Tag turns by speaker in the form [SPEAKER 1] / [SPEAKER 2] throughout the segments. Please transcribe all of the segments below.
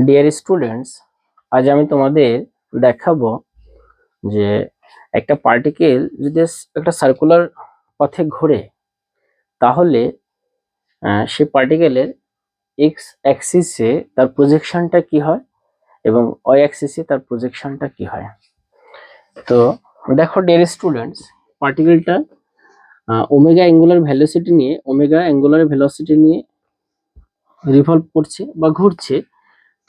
[SPEAKER 1] Dear students, আজ আমি তোমাদের দেখাবো যে একটা পার্টিকেল যদি একটা সার্কুলার পথে ঘোরে তাহলে সেই পার্টিকেলের এক্স অ্যাক্সিসে তার প্রজেকশনটা কি হয় এবং ওয়াই অ্যাক্সিসে তার প্রজেকশনটা কি হয়। তো দেখো ডিয়ার স্টুডেন্টস, পার্টিকেলটা ওমেগা অ্যাঙ্গুলার ভেলোসিটি নিয়ে রিভলভ করছে বা ঘুরছে।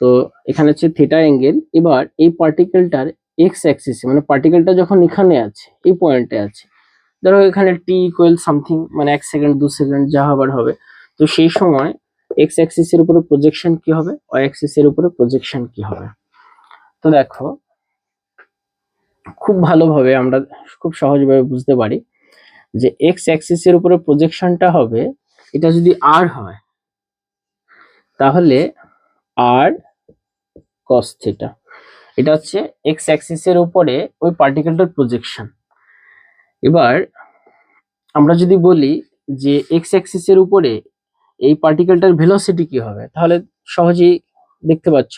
[SPEAKER 1] তো এখানে হচ্ছে থিটা অ্যাঙ্গেল। এবার এই পার্টিকেলটার এক্স অ্যাক্সিসে, মানে পার্টিকেলটা যখন এখানে আছে, এই পয়েন্টে আছে, ধরো এখানে টি ইকুয়াল সামথিং, মানে 1 সেকেন্ড 2 সেকেন্ড যা হবার হবে, তো সেই সময় এক্স অ্যাক্সিসের উপরে প্রজেকশন কি হবে, ওয়াই অ্যাক্সিসের উপরে প্রজেকশন কি হবে। তো দেখো, খুব ভালোভাবে আমরা খুব সহজভাবে বুঝতে পারি যে এক্স অ্যাক্সিসের উপরে প্রজেকশনটা হবে, এটা যদি আর হয় তাহলে আর কস থিটা। এটা হচ্ছে এক্স অ্যাক্সিসের উপরে ওই পার্টিকেলটার প্রজেকশন। এবার আমরা যদি বলি যে এক্স অ্যাক্সিসের উপরে এই পার্টিকেলটার ভেলোসিটি কি হবে, তাহলে সহজেই দেখতে পাচ্ছ,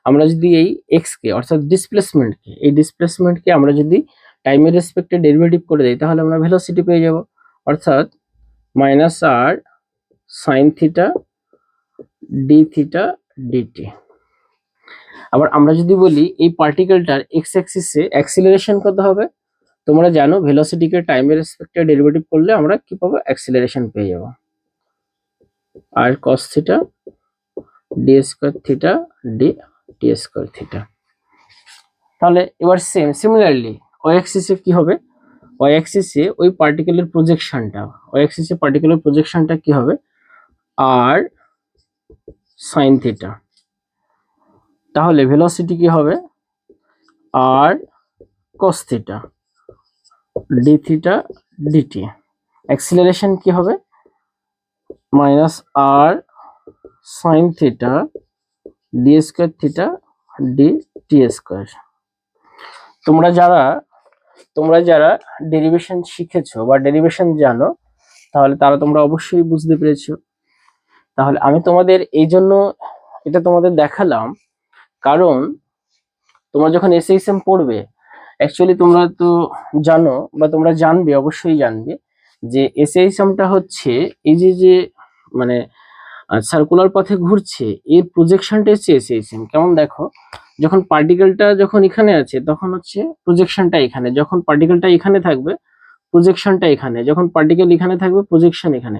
[SPEAKER 1] আমরা যদি এই এক্স কে অর্থাৎ ডিসপ্লেসমেন্টকে আমরা যদি টাইমের রেসপেক্টে ডেরিভেটিভ করে দিই, তাহলে আমরা ভেলোসিটি পেয়ে যাব, অর্থাৎ minus r sine theta d theta d t. আবার আমরা যদি বলি এই পার্টিকেলটার এক্স অ্যাক্সিসে অ্যাক্সিলারেশন কত হবে, তোমরা জানো ভেলোসিটিকে টাইমের রেসপেক্টে ডেরিভেটিভ করলে আমরা কি পাবো, অ্যাক্সিলারেশন পেয়ে যাব, আর cos theta d square theta d t square theta. তাহলে এবার সিমিলারলি ওয়াই অ্যাক্সিসে কি হবে, ওয়াই অ্যাক্সিসে ওই পার্টিকুলার প্রজেকশনটা কি হবে, আর সাইন থিটা। তাহলে ভেলোসিটি কি হবে, r cos theta d theta d t. Acceleration কি হবে, minus r sine theta d square theta d t square. তোমরা যারা ডেরিভেশন শিখেছো বা ডেরিভেশন জানো, তাহলে তোমরা অবশ্যই বুঝতে পেরেছো। তাহলে আমি তোমাদের এই জন্য এটা তোমাদের দেখালাম, কারণ তোমরা যখন এসএইচএম পড়বে, অ্যাকচুয়ালি তোমরা তো জানো বা তোমরা জানবে, অবশ্যই জানবে যে এসএইচএমটা হচ্ছে এই যে মানে সার্কুলার পথে ঘুরছে, এর প্রজেকশনটা হচ্ছে এসএইচএম। কেমন দেখো, যখন পার্টিকেলটা যখন এখানে আছে তখন হচ্ছে প্রজেকশনটা এখানে, যখন পার্টিকেলটা এখানে থাকবে প্রজেকশনটা এখানে, যখন পার্টিকেল এখানে থাকবে প্রজেকশন এখানে,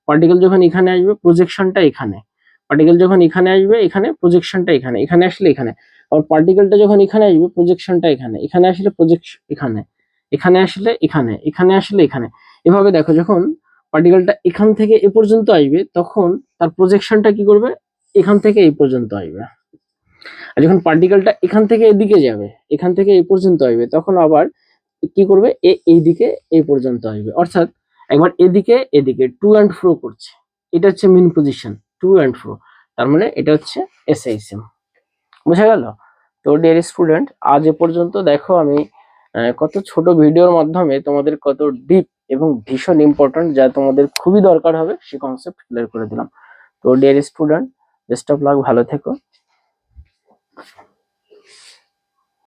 [SPEAKER 1] পার্টিকেল যখন এখানে আসবে প্রজেকশনটা এখানে, পার্টিকেল যখন এখানে আসবে এখানে প্রজেকশনটা এখানে, এখানে আসলে এখানে। আর পার্টিকেলটা যখন এখানে আসবে প্রজেকশনটা এখানে, এখানে আসলে প্রজেকশন এখানে, এখানে আসলে এখানে, এখানে আসলে এখানে। এভাবে দেখো, যখন পার্টিকেলটা এখান থেকে এ পর্যন্ত আসবে তখন তার প্রজেকশনটা কি করবে, এখান থেকে এই পর্যন্ত আসবে। আর যখন পার্টিকেলটা এখান থেকে এদিকে যাবে, এখান থেকে এই পর্যন্ত আসবে, তখন আবার কি করবে, এইদিকে এই পর্যন্ত আসবে। অর্থাৎ একবার এদিকে এদিকে টু অ্যান্ড ফ্রো করছে, এটা হচ্ছে main position, to and fro. তার মানে এটা হচ্ছে এসএইচএম। বুঝা গেল? তো ডিয়ার স্টুডেন্ট, আজ এ পর্যন্ত। দেখো আমি কত ছোট ভিডিওর মাধ্যমে তোমাদের কত ডিপ এবং ভীষণ ইম্পর্টেন্ট, যা তোমাদের খুবই দরকার হবে, সেই কনসেপ্ট ক্লিয়ার করে দিলাম। তো dear student, best of luck, ভালো থেকো।